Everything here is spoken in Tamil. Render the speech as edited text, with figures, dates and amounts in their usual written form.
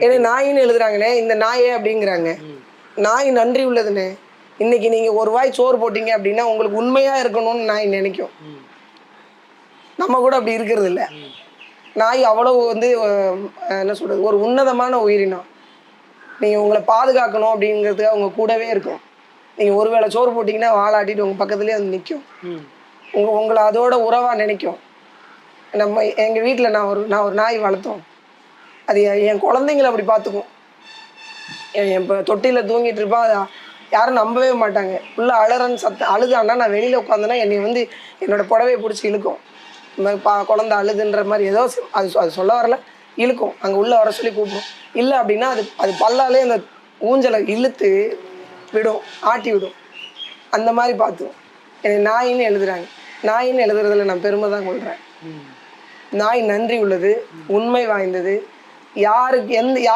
ஏன்னா நாயின்னு எழுதுறாங்கண்ணே, இந்த நாயே அப்படிங்கிறாங்க. நாய் நன்றி உள்ளதுண்ணே. இன்னைக்கு நீங்க ஒரு வாய் சோறு போட்டீங்க அப்படின்னா, உங்களுக்கு உண்மையா இருக்கணும்னு நாய் நினைக்கும். நம்ம கூட அப்படி இருக்கிறது இல்ல. நாய் அவ்வளவு வந்து என்ன சொல்றது, ஒரு உன்னதமான உயிரினம். நீங்க உங்கள பாதுகாக்கணும் அப்படிங்கிறதுக்காக அவங்க கூடவே இருக்கும். நீங்க ஒரு வேளை சோறு போட்டீங்கன்னா, வாலாட்டிட்டு உங்க பக்கத்துலயே வந்து நிக்கும். உங்கள அதோட உறவா நினைக்கும். எங்க வீட்ல நான் ஒரு நாய் வளர்த்தோம். அது என் குழந்தைங்கள அப்படி பார்த்துக்கும். என் தொட்டில தூங்கிட்டு இருப்பான். யாரும் நம்பவே மாட்டாங்க. புள்ள அழறன்னு சத்தம் அழுதான்னா, நான் வெளியில உட்காந்தேன்னா, என்னைய வந்து என்னோட புடவைய புடிச்சு இழுக்கும். இந்த மாரி குழந்தை அழுதுன்ற மாரி ஏதோ அது சொல்ல வரல, இழுக்கும். அங்க உள்ள வர சொல்லி கூப்பிடும். இல்ல அப்படின்னா, அது அது பல்லாலே அந்த ஊஞ்சல இழுத்து விடும். ஆட்டி விடும். அந்த மாரி பார்த்துக்கும். என்னைய நாயின்னு எழுதுறாங்க. நாயின்னு எழுதுறதுல நான் பெருமை தான் கொள்றேன். நாய் நன்றி உள்ளது, உண்மை வாய்ந்தது. யாருக்கு